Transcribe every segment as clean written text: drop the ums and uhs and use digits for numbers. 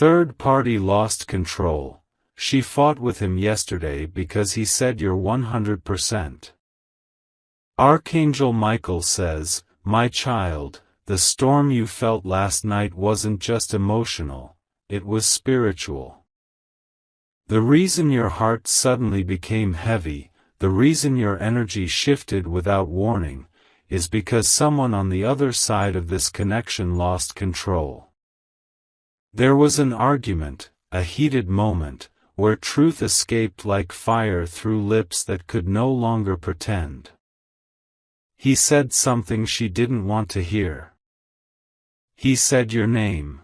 third party lost control. She fought with him yesterday because he said you're 100%. Archangel Michael says, "My child, the storm you felt last night wasn't just emotional, it was spiritual. The reason your heart suddenly became heavy, the reason your energy shifted without warning, is because someone on the other side of this connection lost control. There was an argument, a heated moment, where truth escaped like fire through lips that could no longer pretend. He said something she didn't want to hear. He said your name.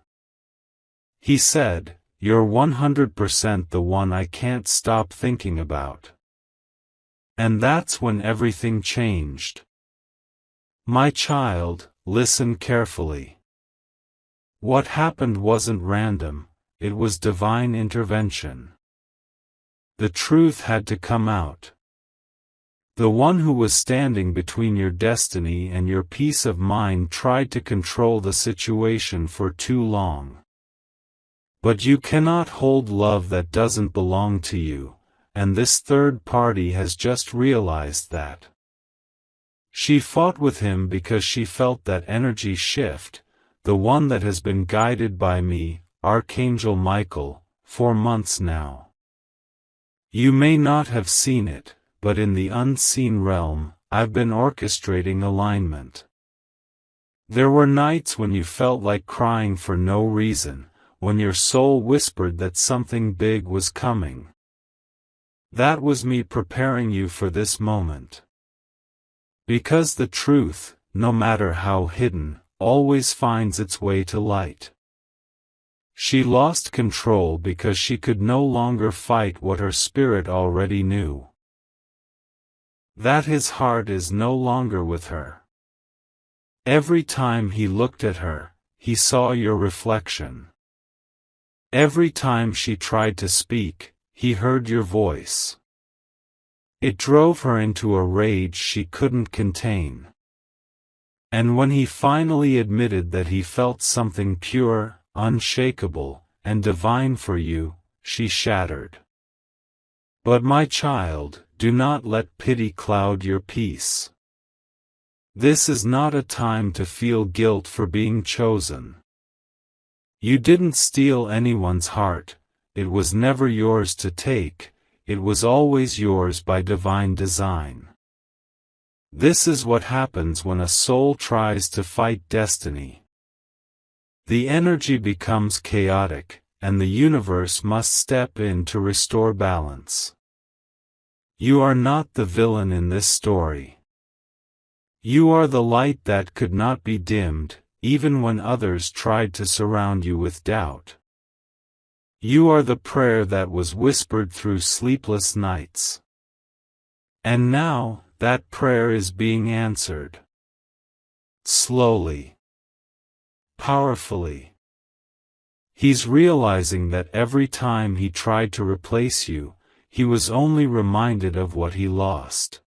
He said, 'You're 100% the one I can't stop thinking about.' And that's when everything changed. My child, listen carefully. What happened wasn't random, it was divine intervention. The truth had to come out. The one who was standing between your destiny and your peace of mind tried to control the situation for too long. But you cannot hold love that doesn't belong to you, and this third party has just realized that. She fought with him because she felt that energy shift, the one that has been guided by me, Archangel Michael, for months now. You may not have seen it, but in the unseen realm, I've been orchestrating alignment. There were nights when you felt like crying for no reason, when your soul whispered that something big was coming. That was me preparing you for this moment. Because the truth, no matter how hidden, always finds its way to light. She lost control because she could no longer fight what her spirit already knew. That his heart is no longer with her. Every time he looked at her, he saw your reflection. Every time she tried to speak, he heard your voice. It drove her into a rage she couldn't contain. And when he finally admitted that he felt something pure, unshakable, and divine for you, she shattered. But my child, do not let pity cloud your peace. This is not a time to feel guilt for being chosen. You didn't steal anyone's heart, it was never yours to take, it was always yours by divine design. This is what happens when a soul tries to fight destiny. The energy becomes chaotic, and the universe must step in to restore balance. You are not the villain in this story. You are the light that could not be dimmed, even when others tried to surround you with doubt. You are the prayer that was whispered through sleepless nights. And now, that prayer is being answered. Slowly. Powerfully. He's realizing that every time he tried to replace you, he was only reminded of what he lost.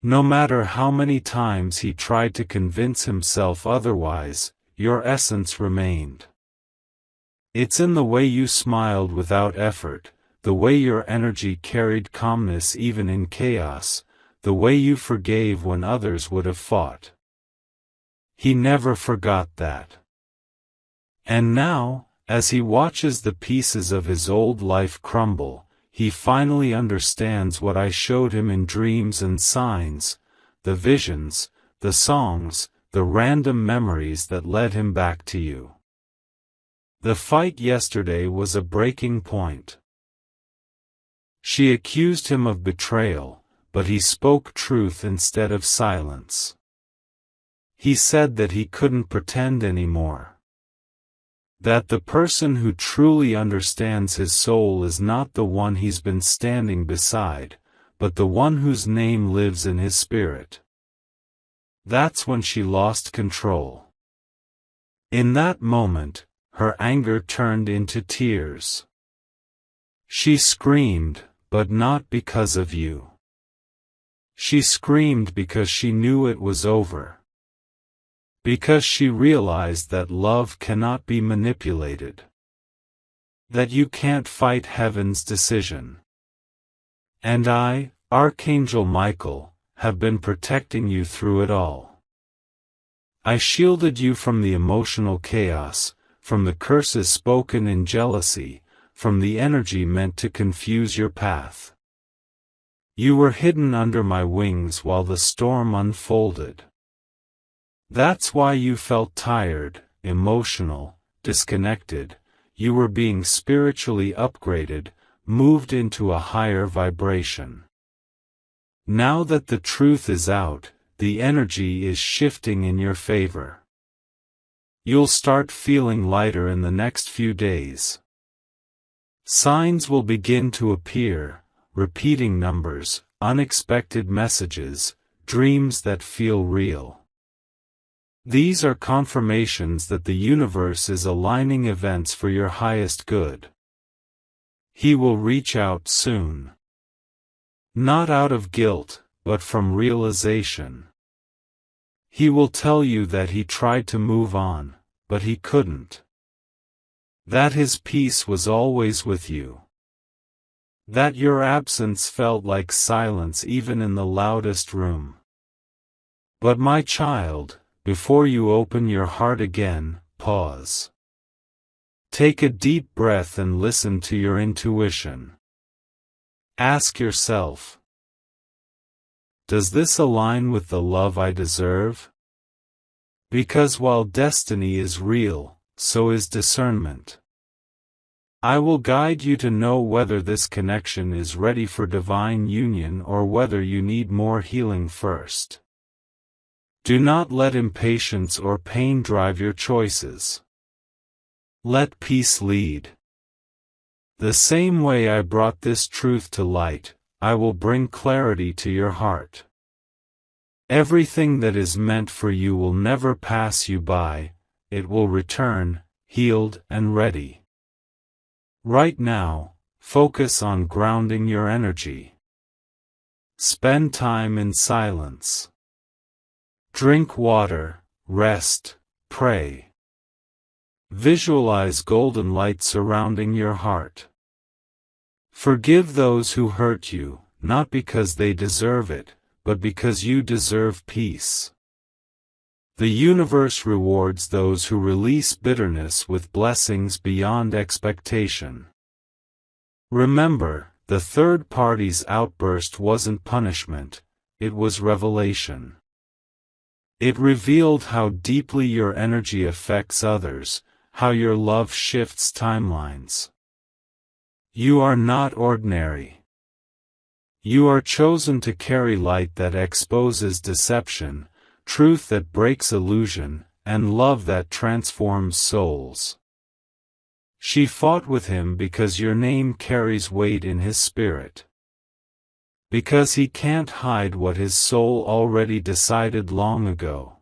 No matter how many times he tried to convince himself otherwise, your essence remained. It's in the way you smiled without effort, the way your energy carried calmness even in chaos, the way you forgave when others would have fought. He never forgot that. And now, as he watches the pieces of his old life crumble, he finally understands what I showed him in dreams and signs, the visions, the songs, the random memories that led him back to you. The fight yesterday was a breaking point. She accused him of betrayal, but he spoke truth instead of silence. He said that he couldn't pretend anymore. That the person who truly understands his soul is not the one he's been standing beside, but the one whose name lives in his spirit. That's when she lost control. In that moment, her anger turned into tears. She screamed, but not because of you. She screamed because she knew it was over. Because she realized that love cannot be manipulated. that you can't fight heaven's decision. And I, Archangel Michael, have been protecting you through it all. I shielded you from the emotional chaos, from the curses spoken in jealousy, from the energy meant to confuse your path. You were hidden under my wings while the storm unfolded. That's why you felt tired, emotional, disconnected. You were being spiritually upgraded, moved into a higher vibration. Now that the truth is out, the energy is shifting in your favor. You'll start feeling lighter in the next few days. Signs will begin to appear, repeating numbers, unexpected messages, dreams that feel real. These are confirmations that the universe is aligning events for your highest good. He will reach out soon. Not out of guilt, but from realization. He will tell you that he tried to move on, but he couldn't. That his peace was always with you. That your absence felt like silence even in the loudest room. But my child, before you open your heart again, pause. Take a deep breath and listen to your intuition. Ask yourself, does this align with the love I deserve? Because while destiny is real, so is discernment. I will guide you to know whether this connection is ready for divine union or whether you need more healing first. Do not let impatience or pain drive your choices. Let peace lead. The same way I brought this truth to light, I will bring clarity to your heart. Everything that is meant for you will never pass you by, it will return, healed and ready. Right now, focus on grounding your energy. Spend time in silence. Drink water, rest, pray. Visualize golden light surrounding your heart. Forgive those who hurt you, not because they deserve it, but because you deserve peace. The universe rewards those who release bitterness with blessings beyond expectation. Remember, the third party's outburst wasn't punishment, it was revelation. It revealed how deeply your energy affects others, how your love shifts timelines. You are not ordinary. You are chosen to carry light that exposes deception, truth that breaks illusion, and love that transforms souls. She fought with him because your name carries weight in his spirit. Because he can't hide what his soul already decided long ago.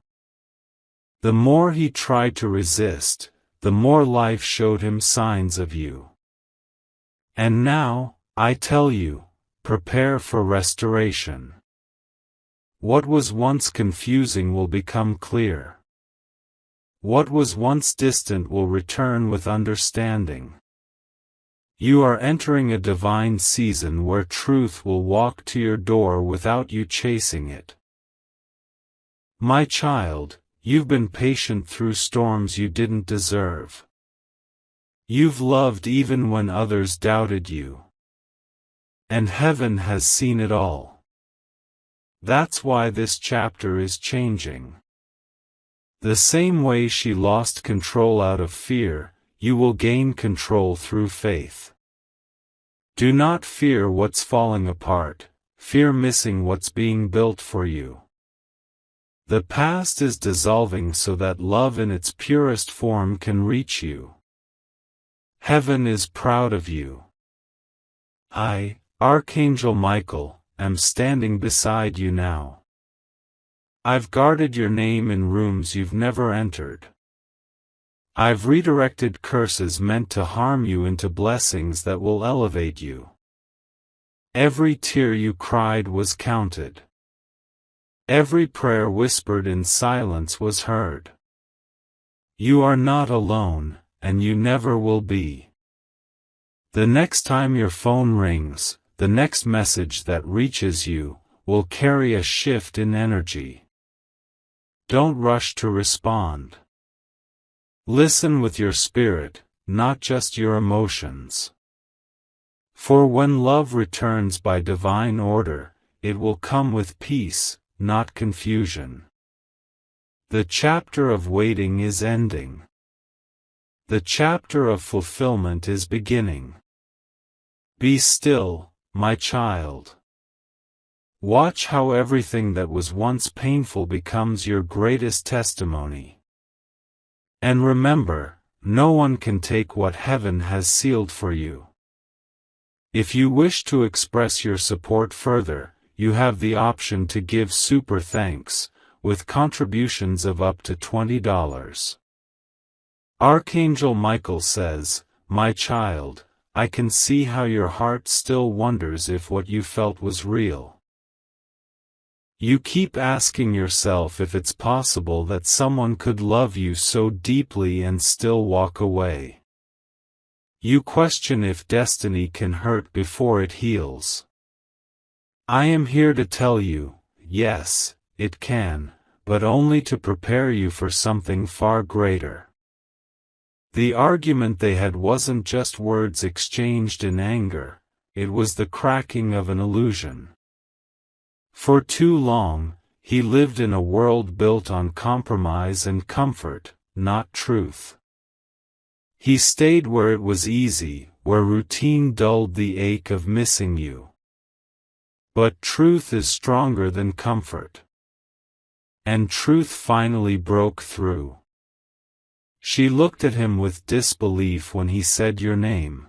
The more he tried to resist, the more life showed him signs of you. And now, I tell you, prepare for restoration. What was once confusing will become clear. What was once distant will return with understanding. You are entering a divine season where truth will walk to your door without you chasing it. My child, you've been patient through storms you didn't deserve. You've loved even when others doubted you. And heaven has seen it all. That's why this chapter is changing. The same way she lost control out of fear, you will gain control through faith. Do not fear what's falling apart, fear missing what's being built for you. The past is dissolving so that love in its purest form can reach you. Heaven is proud of you. I, Archangel Michael, am standing beside you now. I've guarded your name in rooms you've never entered. I've redirected curses meant to harm you into blessings that will elevate you. Every tear you cried was counted. Every prayer whispered in silence was heard. You are not alone, and you never will be. The next time your phone rings, the next message that reaches you, will carry a shift in energy. Don't rush to respond. Listen with your spirit, not just your emotions. For when love returns by divine order, it will come with peace, not confusion. The chapter of waiting is ending. The chapter of fulfillment is beginning. Be still, my child. Watch how everything that was once painful becomes your greatest testimony. And remember, no one can take what heaven has sealed for you. If you wish to express your support further, you have the option to give super thanks, with contributions of up to $20. Archangel Michael says, "My child, I can see how your heart still wonders if what you felt was real. You keep asking yourself if it's possible that someone could love you so deeply and still walk away. You question if destiny can hurt before it heals. I am here to tell you, yes, it can, but only to prepare you for something far greater." The argument they had wasn't just words exchanged in anger, it was the cracking of an illusion. For too long, he lived in a world built on compromise and comfort, not truth. He stayed where it was easy, where routine dulled the ache of missing you. But truth is stronger than comfort. And truth finally broke through. She looked at him with disbelief when he said your name.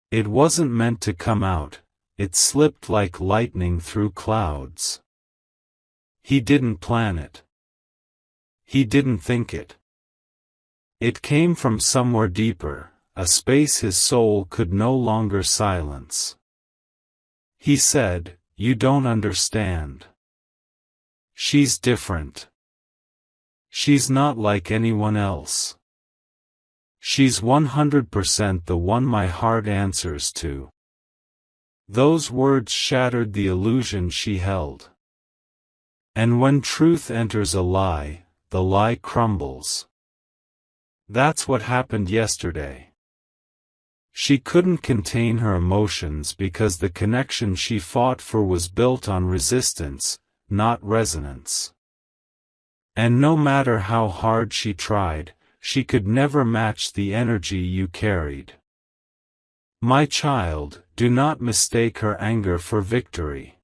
It wasn't meant to come out, it slipped like lightning through clouds. He didn't plan it. He didn't think it. It came from somewhere deeper, a space his soul could no longer silence. He said, "You don't understand. She's different. She's not like anyone else. She's 100% the one my heart answers to." Those words shattered the illusion she held. And when truth enters a lie, the lie crumbles. That's what happened yesterday. She couldn't contain her emotions because the connection she fought for was built on resistance, not resonance. And no matter how hard she tried, she could never match the energy you carried. My child, do not mistake her anger for victory.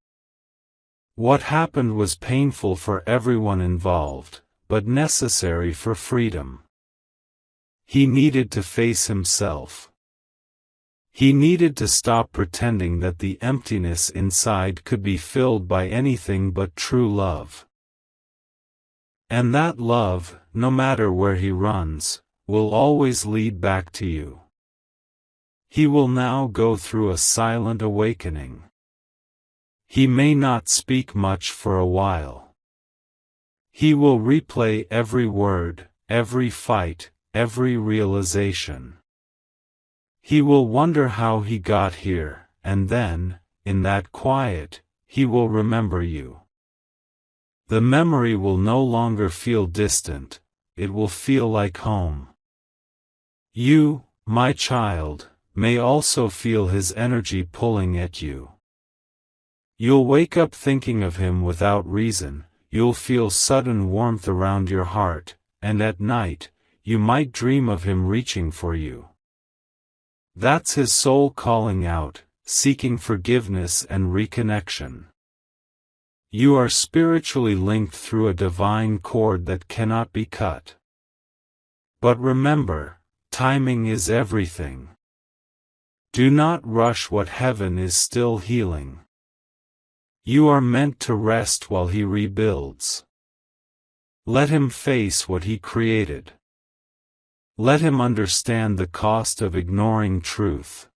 What happened was painful for everyone involved, but necessary for freedom. He needed to face himself. He needed to stop pretending that the emptiness inside could be filled by anything but true love. And that love, no matter where he runs, will always lead back to you. He will now go through a silent awakening. He may not speak much for a while. He will replay every word, every fight, every realization. He will wonder how he got here, and then, in that quiet, he will remember you. The memory will no longer feel distant, it will feel like home. You, my child, may also feel his energy pulling at you. You'll wake up thinking of him without reason, you'll feel sudden warmth around your heart, and at night, you might dream of him reaching for you. That's his soul calling out, seeking forgiveness and reconnection. You are spiritually linked through a divine cord that cannot be cut. But remember, timing is everything. Do not rush what heaven is still healing. You are meant to rest while he rebuilds. Let him face what he created. Let him understand the cost of ignoring truth.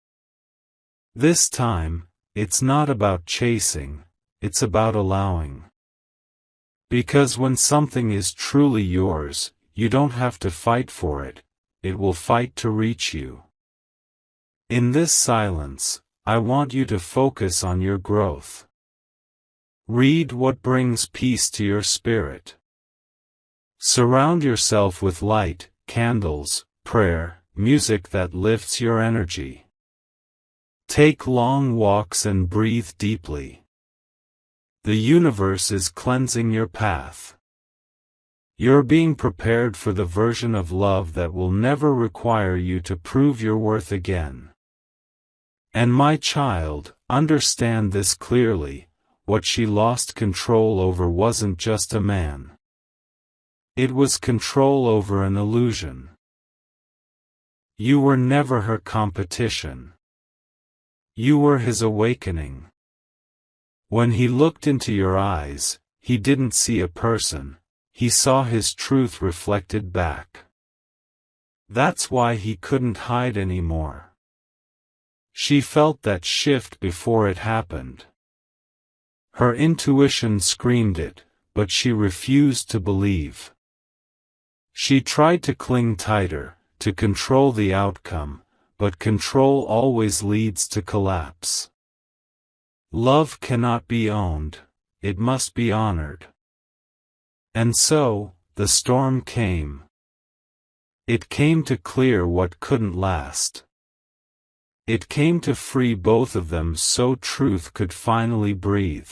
This time, it's not about chasing, it's about allowing. Because when something is truly yours, you don't have to fight for it, it will fight to reach you. In this silence, I want you to focus on your growth. Read what brings peace to your spirit. Surround yourself with light, candles, prayer, music that lifts your energy. Take long walks and breathe deeply. The universe is cleansing your path. You're being prepared for the version of love that will never require you to prove your worth again. And my child, understand this clearly, what she lost control over wasn't just a man. It was control over an illusion. You were never her competition. You were his awakening. When he looked into your eyes, he didn't see a person, he saw his truth reflected back. That's why he couldn't hide anymore. She felt that shift before it happened. Her intuition screamed it, but she refused to believe. She tried to cling tighter, to control the outcome, but control always leads to collapse. Love cannot be owned, it must be honored. And so, the storm came. It came to clear what couldn't last. It came to free both of them so truth could finally breathe.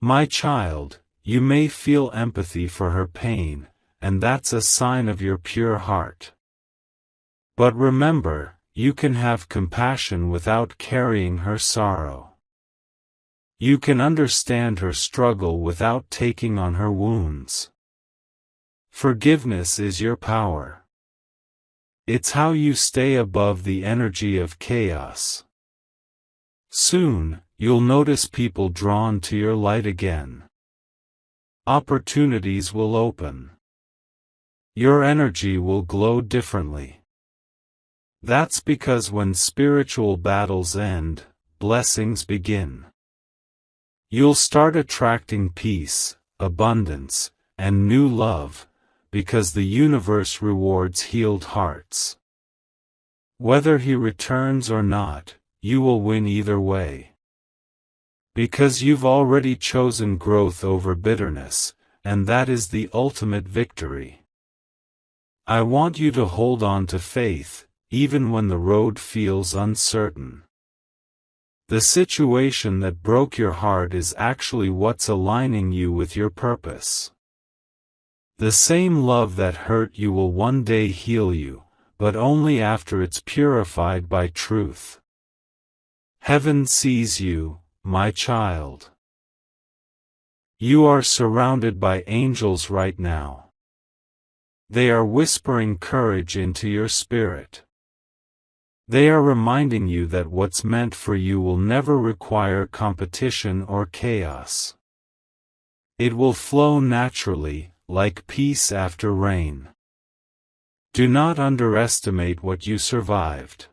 My child, you may feel empathy for her pain, and that's a sign of your pure heart. But remember, you can have compassion without carrying her sorrow. You can understand her struggle without taking on her wounds. Forgiveness is your power. It's how you stay above the energy of chaos. Soon, you'll notice people drawn to your light again. Opportunities will open. Your energy will glow differently. That's because when spiritual battles end, blessings begin. You'll start attracting peace, abundance, and new love, because the universe rewards healed hearts. Whether he returns or not, you will win either way. Because you've already chosen growth over bitterness, and that is the ultimate victory. I want you to hold on to faith, even when the road feels uncertain. The situation that broke your heart is actually what's aligning you with your purpose. The same love that hurt you will one day heal you, but only after it's purified by truth. Heaven sees you, my child. You are surrounded by angels right now. They are whispering courage into your spirit. They are reminding you that what's meant for you will never require competition or chaos. It will flow naturally, like peace after rain. Do not underestimate what you survived.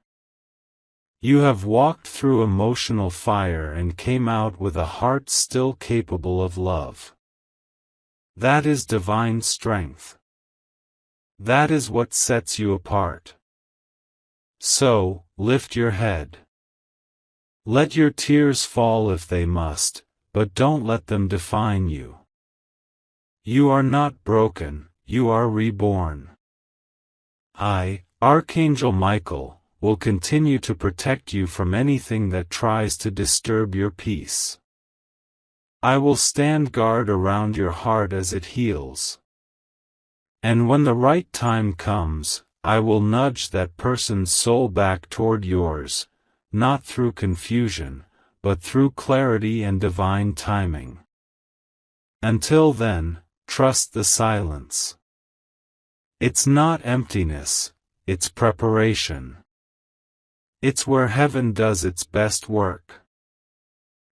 You have walked through emotional fire and came out with a heart still capable of love. That is divine strength. That is what sets you apart. So, lift your head. Let your tears fall if they must, but don't let them define you. You are not broken, you are reborn. I, Archangel Michael, will continue to protect you from anything that tries to disturb your peace. I will stand guard around your heart as it heals. And when the right time comes, I will nudge that person's soul back toward yours, not through confusion, but through clarity and divine timing. Until then, trust the silence. It's not emptiness, it's preparation. It's where heaven does its best work.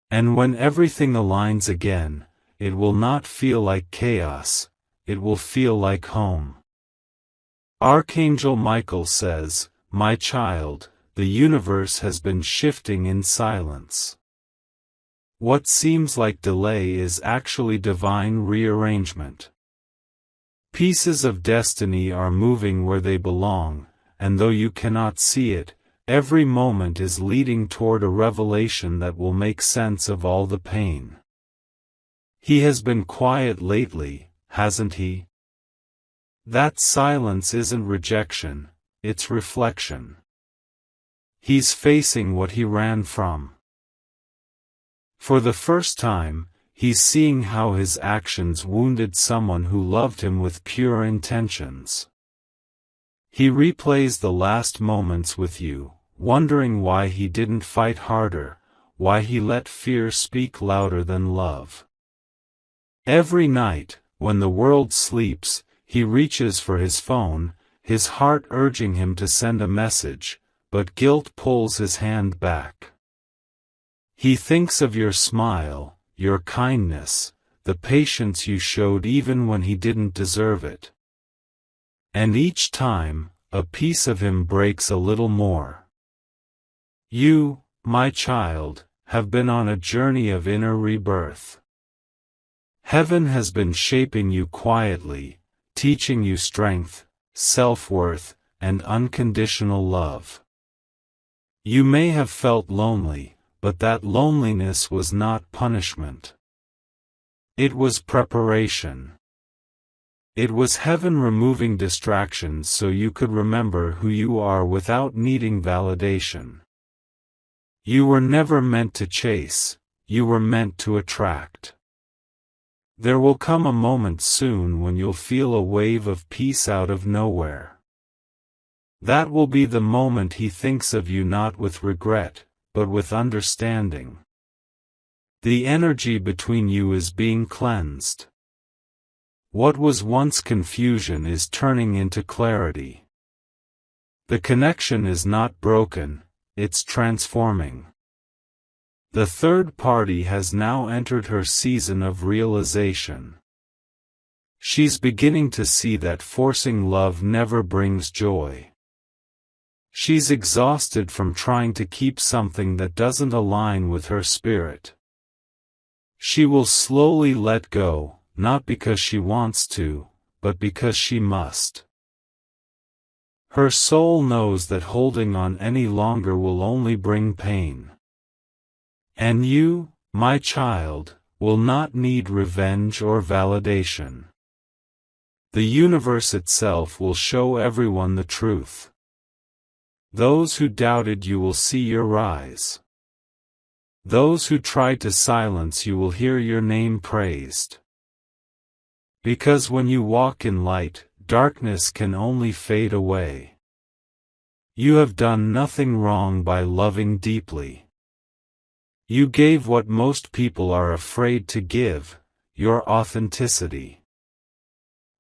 And when everything aligns again, it will not feel like chaos, it will feel like home. Archangel Michael says, "My child, the universe has been shifting in silence. What seems like delay is actually divine rearrangement. Pieces of destiny are moving where they belong, and though you cannot see it, every moment is leading toward a revelation that will make sense of all the pain. He has been quiet lately, hasn't he? That silence isn't rejection, it's reflection. He's facing what he ran from. For the first time, he's seeing how his actions wounded someone who loved him with pure intentions. He replays the last moments with you, wondering why he didn't fight harder, why he let fear speak louder than love. Every night, when the world sleeps, he reaches for his phone, his heart urging him to send a message, but guilt pulls his hand back. He thinks of your smile, your kindness, the patience you showed even when he didn't deserve it. And each time, a piece of him breaks a little more. You, my child, have been on a journey of inner rebirth. Heaven has been shaping you quietly, teaching you strength, self-worth, and unconditional love. You may have felt lonely, but that loneliness was not punishment. It was preparation. It was heaven removing distractions so you could remember who you are without needing validation. You were never meant to chase, you were meant to attract. There will come a moment soon when you'll feel a wave of peace out of nowhere. That will be the moment he thinks of you not with regret, but with understanding. The energy between you is being cleansed. What was once confusion is turning into clarity. The connection is not broken, it's transforming. The third party has now entered her season of realization. She's beginning to see that forcing love never brings joy. She's exhausted from trying to keep something that doesn't align with her spirit. She will slowly let go, not because she wants to, but because she must. Her soul knows that holding on any longer will only bring pain. And you, my child, will not need revenge or validation. The universe itself will show everyone the truth. Those who doubted you will see your rise. Those who tried to silence you will hear your name praised. Because when you walk in light, darkness can only fade away. You have done nothing wrong by loving deeply. You gave what most people are afraid to give, your authenticity.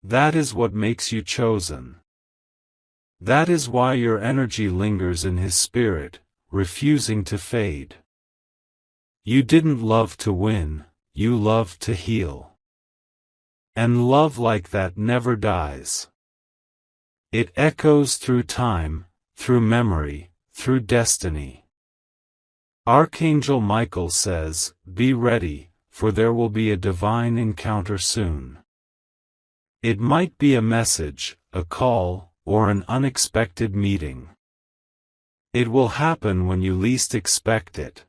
That is what makes you chosen. That is why your energy lingers in his spirit, refusing to fade. You didn't love to win, you loved to heal. And love like that never dies. It echoes through time, through memory, through destiny. Archangel Michael says, "Be ready, for there will be a divine encounter soon." It might be a message, a call, or an unexpected meeting. It will happen when you least expect it.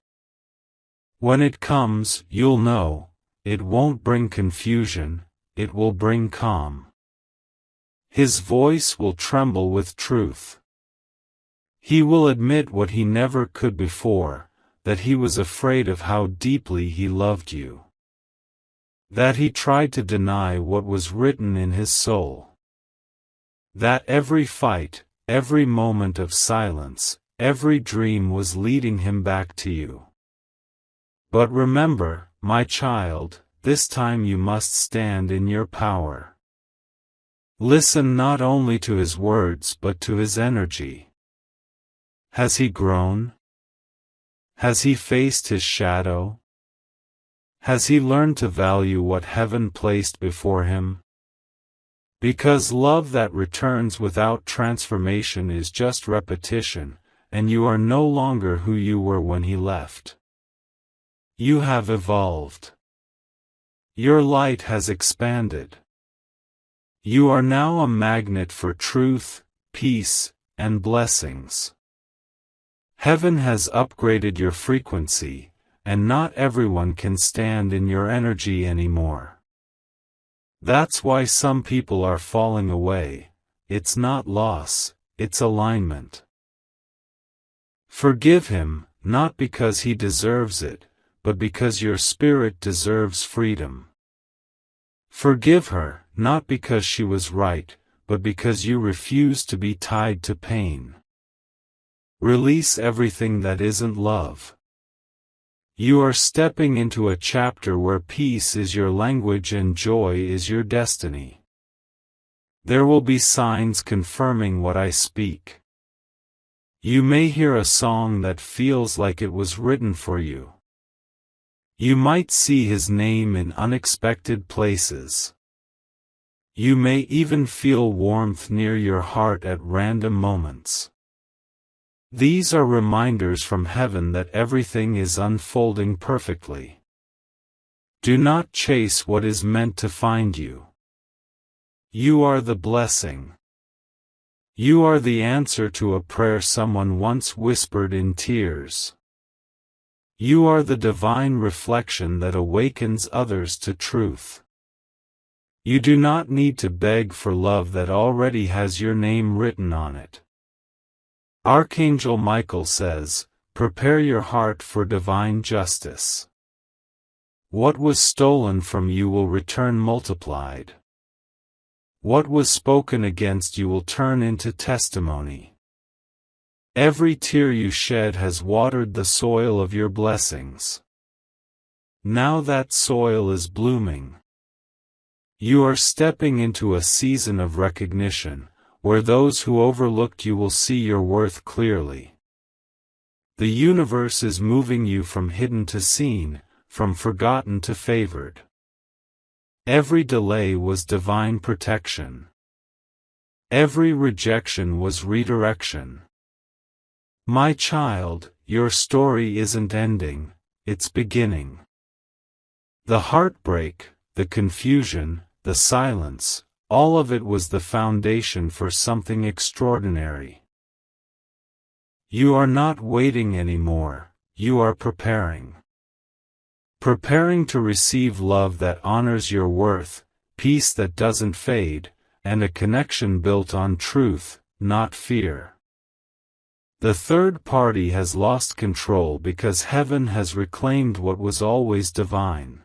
When it comes, you'll know, it won't bring confusion, it will bring calm. His voice will tremble with truth. He will admit what he never could before, that he was afraid of how deeply he loved you. That he tried to deny what was written in his soul. That every fight, every moment of silence, every dream was leading him back to you. But remember, my child, this time you must stand in your power. Listen not only to his words but to his energy. Has he grown? Has he faced his shadow? Has he learned to value what heaven placed before him? Because love that returns without transformation is just repetition, and you are no longer who you were when he left. You have evolved. Your light has expanded. You are now a magnet for truth, peace, and blessings. Heaven has upgraded your frequency, and not everyone can stand in your energy anymore. That's why some people are falling away. It's not loss, it's alignment. Forgive him, not because he deserves it, but because your spirit deserves freedom. Forgive her, not because she was right, but because you refuse to be tied to pain. Release everything that isn't love. You are stepping into a chapter where peace is your language and joy is your destiny. There will be signs confirming what I speak. You may hear a song that feels like it was written for you. You might see his name in unexpected places. You may even feel warmth near your heart at random moments. These are reminders from heaven that everything is unfolding perfectly. Do not chase what is meant to find you. You are the blessing. You are the answer to a prayer someone once whispered in tears. You are the divine reflection that awakens others to truth. You do not need to beg for love that already has your name written on it. Archangel Michael says, prepare your heart for divine justice. What was stolen from you will return multiplied. What was spoken against you will turn into testimony. Every tear you shed has watered the soil of your blessings. Now that soil is blooming. You are stepping into a season of recognition, where those who overlooked you will see your worth clearly. The universe is moving you from hidden to seen, from forgotten to favored. Every delay was divine protection. Every rejection was redirection. My child, your story isn't ending, it's beginning. The heartbreak, the confusion, the silence, all of it was the foundation for something extraordinary. You are not waiting anymore, you are preparing. Preparing to receive love that honors your worth, peace that doesn't fade, and a connection built on truth, not fear. The third party has lost control because heaven has reclaimed what was always divine.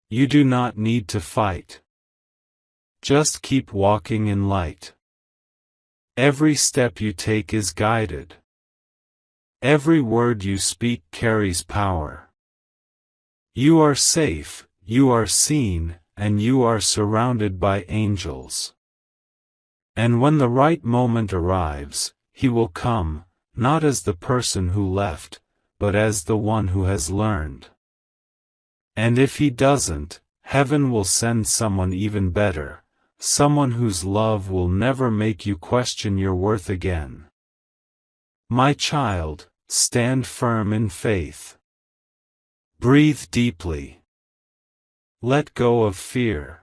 You do not need to fight. Just keep walking in light. Every step you take is guided. Every word you speak carries power. You are safe, you are seen, and you are surrounded by angels. And when the right moment arrives, he will come, not as the person who left, but as the one who has learned. And if he doesn't, heaven will send someone even better. Someone whose love will never make you question your worth again. My child, stand firm in faith. Breathe deeply. Let go of fear.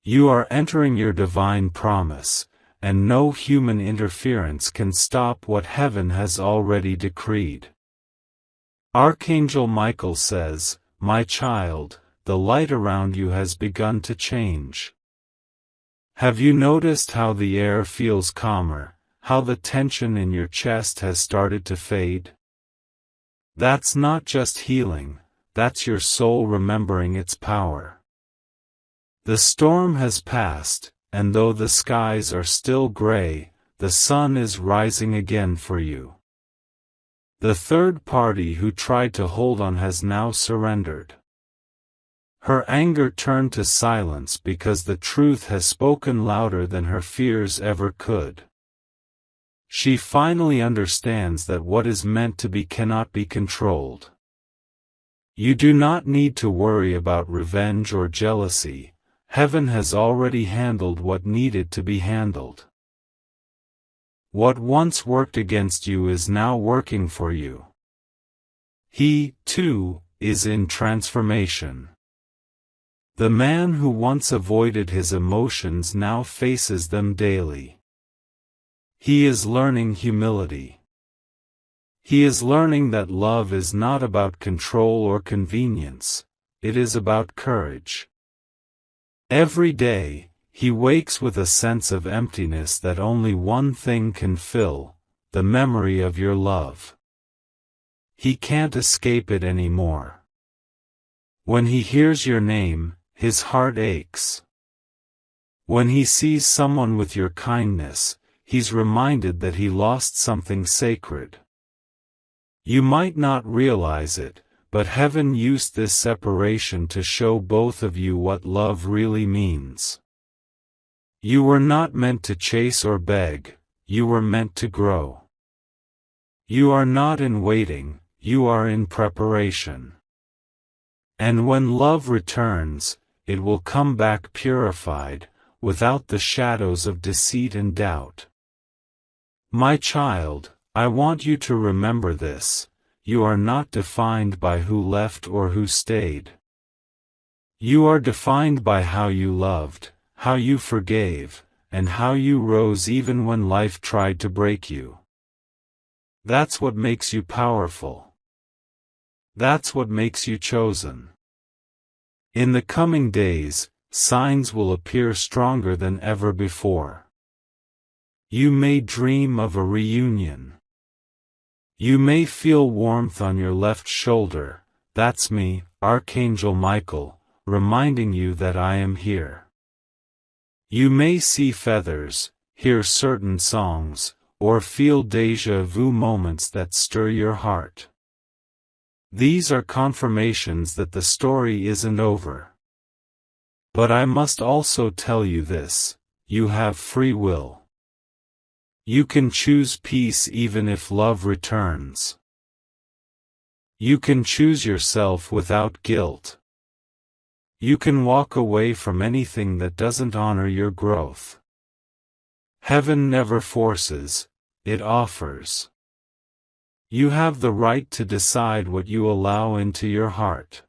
You are entering your divine promise, and no human interference can stop what heaven has already decreed. Archangel Michael says, my child, the light around you has begun to change. Have you noticed how the air feels calmer, how the tension in your chest has started to fade? That's not just healing, that's your soul remembering its power. The storm has passed, and though the skies are still gray, the sun is rising again for you. The third party who tried to hold on has now surrendered. Her anger turned to silence because the truth has spoken louder than her fears ever could. She finally understands that what is meant to be cannot be controlled. You do not need to worry about revenge or jealousy. Heaven has already handled what needed to be handled. What once worked against you is now working for you. He, too, is in transformation. The man who once avoided his emotions now faces them daily. He is learning humility. He is learning that love is not about control or convenience, it is about courage. Every day, he wakes with a sense of emptiness that only one thing can fill: the memory of your love. He can't escape it anymore. When he hears your name, his heart aches. When he sees someone with your kindness, he's reminded that he lost something sacred. You might not realize it, but heaven used this separation to show both of you what love really means. You were not meant to chase or beg, you were meant to grow. You are not in waiting, you are in preparation. And when love returns, it will come back purified, without the shadows of deceit and doubt. My child, I want you to remember this: you are not defined by who left or who stayed. You are defined by how you loved, how you forgave, and how you rose even when life tried to break you. That's what makes you powerful. That's what makes you chosen. In the coming days, signs will appear stronger than ever before. You may dream of a reunion. You may feel warmth on your left shoulder. That's me, Archangel Michael, reminding you that I am here. You may see feathers, hear certain songs, or feel déjà vu moments that stir your heart. These are confirmations that the story isn't over. But I must also tell you this: you have free will. You can choose peace even if love returns. You can choose yourself without guilt. You can walk away from anything that doesn't honor your growth. Heaven never forces, it offers. You have the right to decide what you allow into your heart.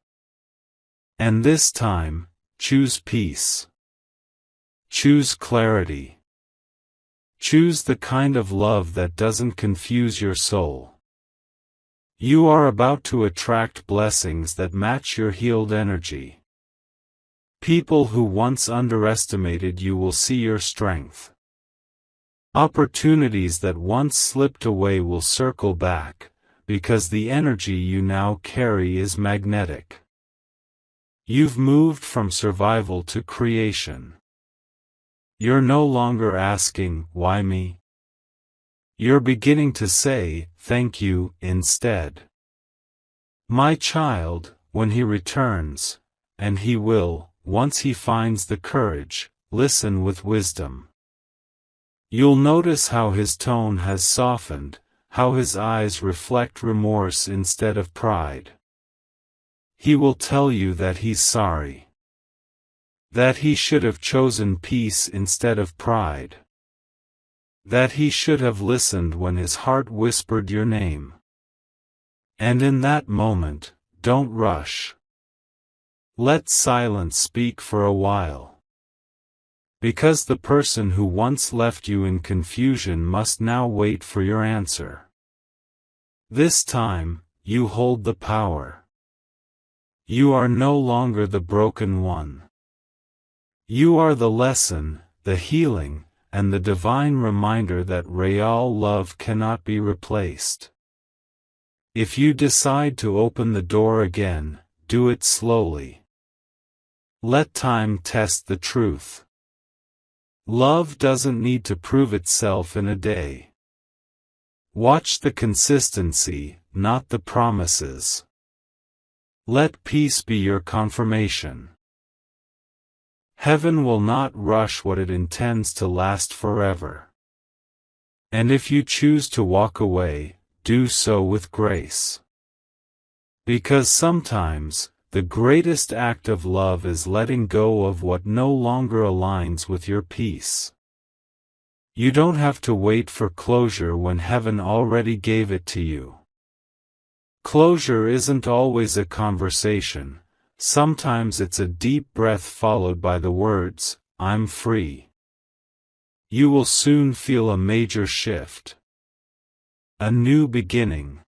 And this time, choose peace. Choose clarity. Choose the kind of love that doesn't confuse your soul. You are about to attract blessings that match your healed energy. People who once underestimated you will see your strength. Opportunities that once slipped away will circle back, because the energy you now carry is magnetic. You've moved from survival to creation. You're no longer asking, "Why me?" You're beginning to say, "Thank you," instead. My child, when he returns, and he will, once he finds the courage, listen with wisdom. You'll notice how his tone has softened, how his eyes reflect remorse instead of pride. He will tell you that he's sorry. That he should have chosen peace instead of pride. That he should have listened when his heart whispered your name. And in that moment, don't rush. Let silence speak for a while. Because the person who once left you in confusion must now wait for your answer. This time, you hold the power. You are no longer the broken one. You are the lesson, the healing, and the divine reminder that real love cannot be replaced. If you decide to open the door again, do it slowly. Let time test the truth. Love doesn't need to prove itself in a day. Watch the consistency, not the promises. Let peace be your confirmation. Heaven will not rush what it intends to last forever. And if you choose to walk away, do so with grace. Because sometimes, the greatest act of love is letting go of what no longer aligns with your peace. You don't have to wait for closure when heaven already gave it to you. Closure isn't always a conversation. Sometimes it's a deep breath followed by the words, "I'm free." You will soon feel a major shift. A new beginning.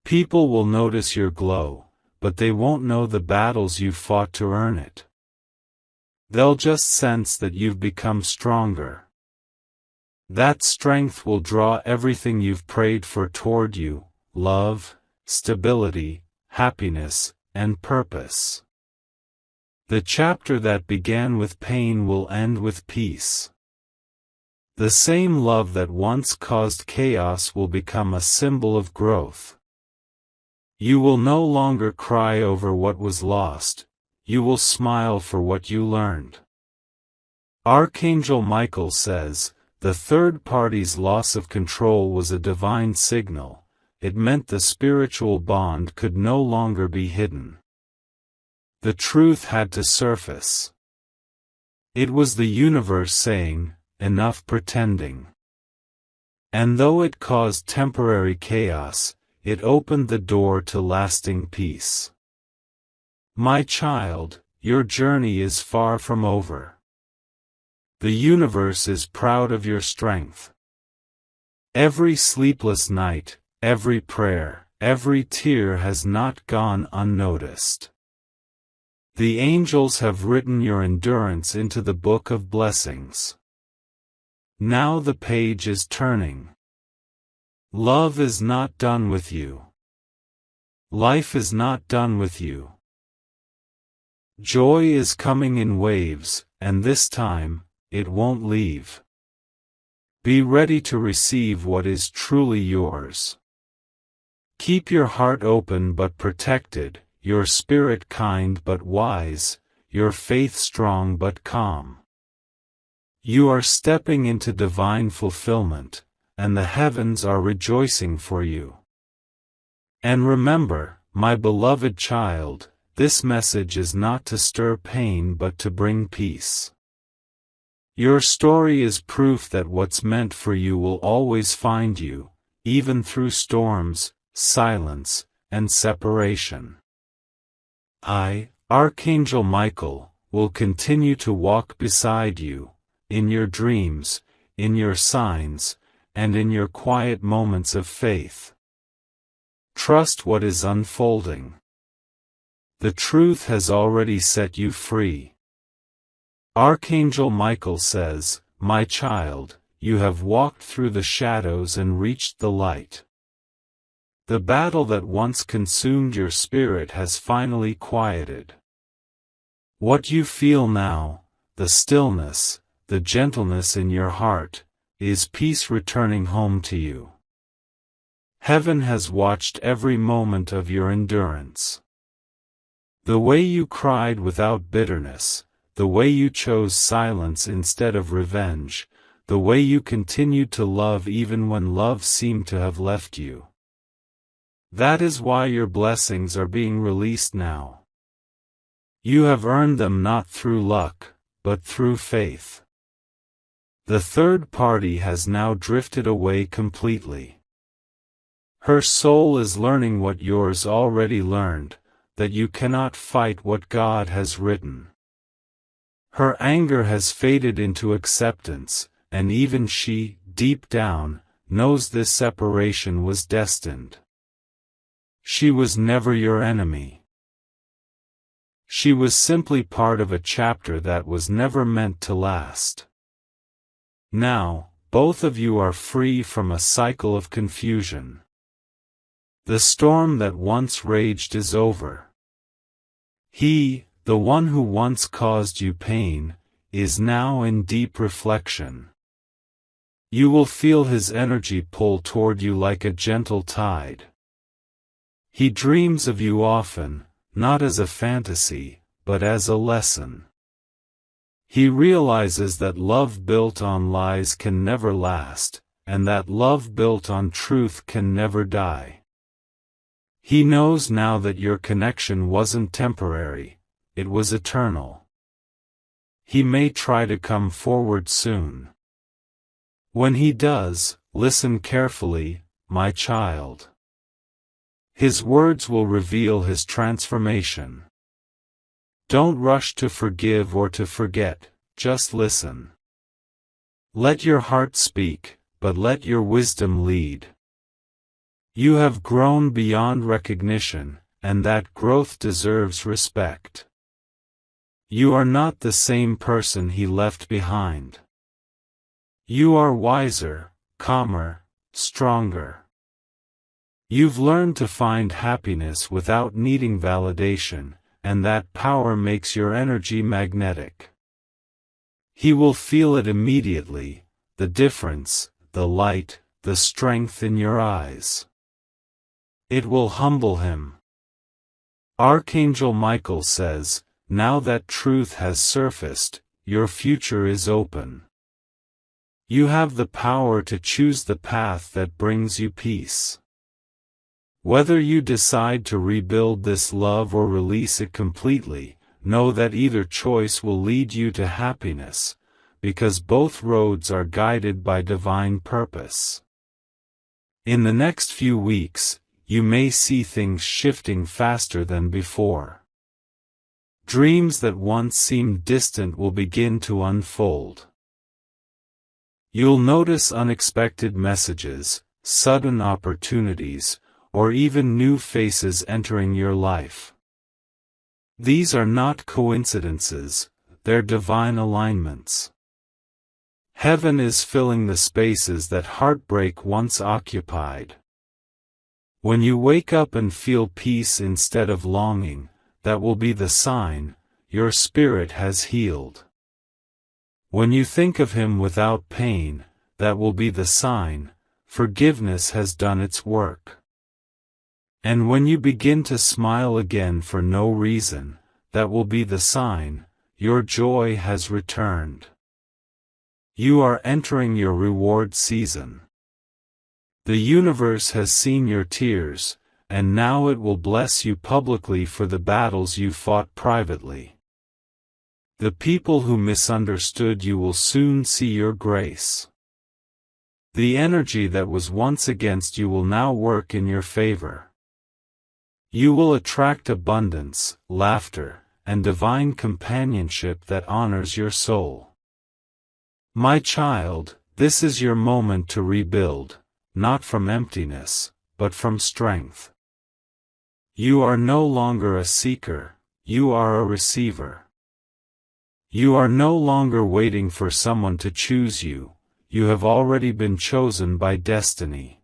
People will notice your glow, but they won't know the battles you've fought to earn it. They'll just sense that you've become stronger. That strength will draw everything you've prayed for toward you: love, stability, happiness, and purpose. The chapter that began with pain will end with peace. The same love that once caused chaos will become a symbol of growth. You will no longer cry over what was lost, you will smile for what you learned. Archangel Michael says, the third party's loss of control was a divine signal. It meant the spiritual bond could no longer be hidden. The truth had to surface. It was the universe saying, enough pretending. And though it caused temporary chaos, it opened the door to lasting peace. My child, your journey is far from over. The universe is proud of your strength. Every sleepless night, every prayer, every tear has not gone unnoticed. The angels have written your endurance into the book of blessings. Now the page is turning. Love is not done with you. Life is not done with you. Joy is coming in waves, and this time, it won't leave. Be ready to receive what is truly yours. Keep your heart open but protected, your spirit kind but wise, your faith strong but calm. You are stepping into divine fulfillment, and the heavens are rejoicing for you. And remember, my beloved child, this message is not to stir pain but to bring peace. Your story is proof that what's meant for you will always find you, even through storms, silence, and separation. I, Archangel Michael, will continue to walk beside you, in your dreams, in your signs, and in your quiet moments of faith. Trust what is unfolding. The truth has already set you free. Archangel Michael says, my child, you have walked through the shadows and reached the light. The battle that once consumed your spirit has finally quieted. What you feel now, the stillness, the gentleness in your heart, is peace returning home to you. Heaven has watched every moment of your endurance. The way you cried without bitterness, the way you chose silence instead of revenge, the way you continued to love even when love seemed to have left you. That is why your blessings are being released now. You have earned them not through luck, but through faith. The third party has now drifted away completely. Her soul is learning what yours already learned, that you cannot fight what God has written. Her anger has faded into acceptance, and even she, deep down, knows this separation was destined. She was never your enemy. She was simply part of a chapter that was never meant to last. Now, both of you are free from a cycle of confusion. The storm that once raged is over. He, the one who once caused you pain, is now in deep reflection. You will feel his energy pull toward you like a gentle tide. He dreams of you often, not as a fantasy, but as a lesson. He realizes that love built on lies can never last, and that love built on truth can never die. He knows now that your connection wasn't temporary, it was eternal. He may try to come forward soon. When he does, listen carefully, my child. His words will reveal his transformation. Don't rush to forgive or to forget, just listen. Let your heart speak, but let your wisdom lead. You have grown beyond recognition, and that growth deserves respect. You are not the same person he left behind. You are wiser, calmer, stronger. You've learned to find happiness without needing validation, and that power makes your energy magnetic. He will feel it immediately, the difference, the light, the strength in your eyes. It will humble him. Archangel Michael says, now that truth has surfaced, your future is open. You have the power to choose the path that brings you peace. Whether you decide to rebuild this love or release it completely, know that either choice will lead you to happiness, because both roads are guided by divine purpose. In the next few weeks, you may see things shifting faster than before. Dreams that once seemed distant will begin to unfold. You'll notice unexpected messages, sudden opportunities, or even new faces entering your life. These are not coincidences, they're divine alignments. Heaven is filling the spaces that heartbreak once occupied. When you wake up and feel peace instead of longing, that will be the sign, your spirit has healed. When you think of him without pain, that will be the sign, forgiveness has done its work. And when you begin to smile again for no reason, that will be the sign, your joy has returned. You are entering your reward season. The universe has seen your tears, and now it will bless you publicly for the battles you fought privately. The people who misunderstood you will soon see your grace. The energy that was once against you will now work in your favor. You will attract abundance, laughter, and divine companionship that honors your soul. My child, this is your moment to rebuild, not from emptiness, but from strength. You are no longer a seeker, you are a receiver. You are no longer waiting for someone to choose you, you have already been chosen by destiny.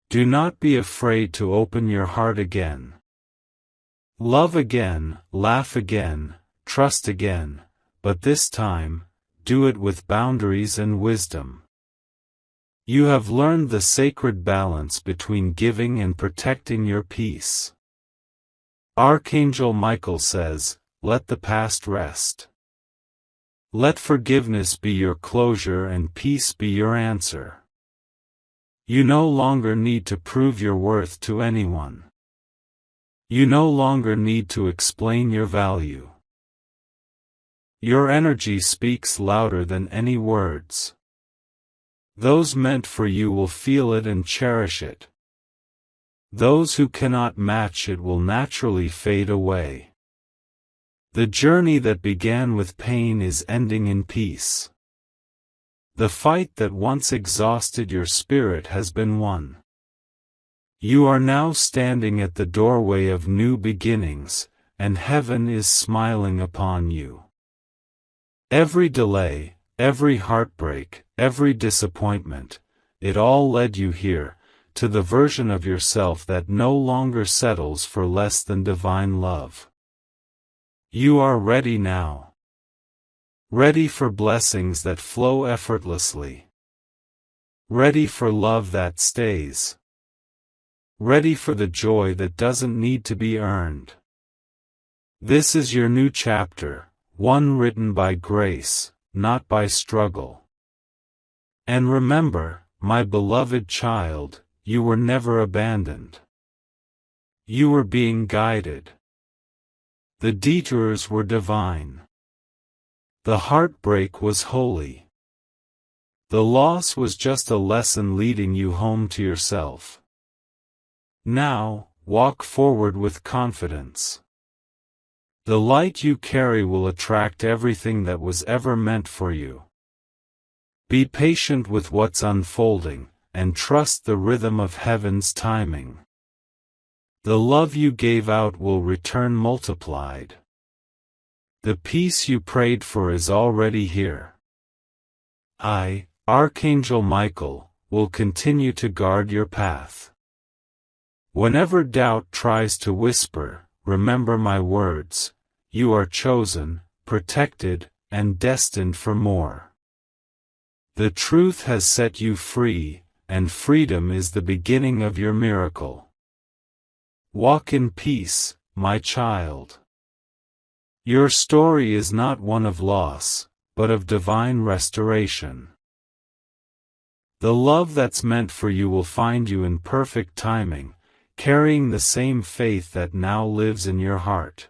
Do not be afraid to open your heart again. Love again, laugh again, trust again, but this time, do it with boundaries and wisdom. You have learned the sacred balance between giving and protecting your peace. Archangel Michael says, let the past rest. Let forgiveness be your closure and peace be your answer. You no longer need to prove your worth to anyone. You no longer need to explain your value. Your energy speaks louder than any words. Those meant for you will feel it and cherish it. Those who cannot match it will naturally fade away. The journey that began with pain is ending in peace. The fight that once exhausted your spirit has been won. You are now standing at the doorway of new beginnings, and heaven is smiling upon you. Every delay, every heartbreak, every disappointment, it all led you here, to the version of yourself that no longer settles for less than divine love. You are ready now. Ready for blessings that flow effortlessly. Ready for love that stays. Ready for the joy that doesn't need to be earned. This is your new chapter, one written by grace, not by struggle. And remember, my beloved child, you were never abandoned. You were being guided. The detours were divine. The heartbreak was holy. The loss was just a lesson leading you home to yourself. Now, walk forward with confidence. The light you carry will attract everything that was ever meant for you. Be patient with what's unfolding, and trust the rhythm of heaven's timing. The love you gave out will return multiplied. The peace you prayed for is already here. I, Archangel Michael, will continue to guard your path. Whenever doubt tries to whisper, remember my words: you are chosen, protected, and destined for more. The truth has set you free, and freedom is the beginning of your miracle. Walk in peace, my child. Your story is not one of loss, but of divine restoration. The love that's meant for you will find you in perfect timing, carrying the same faith that now lives in your heart.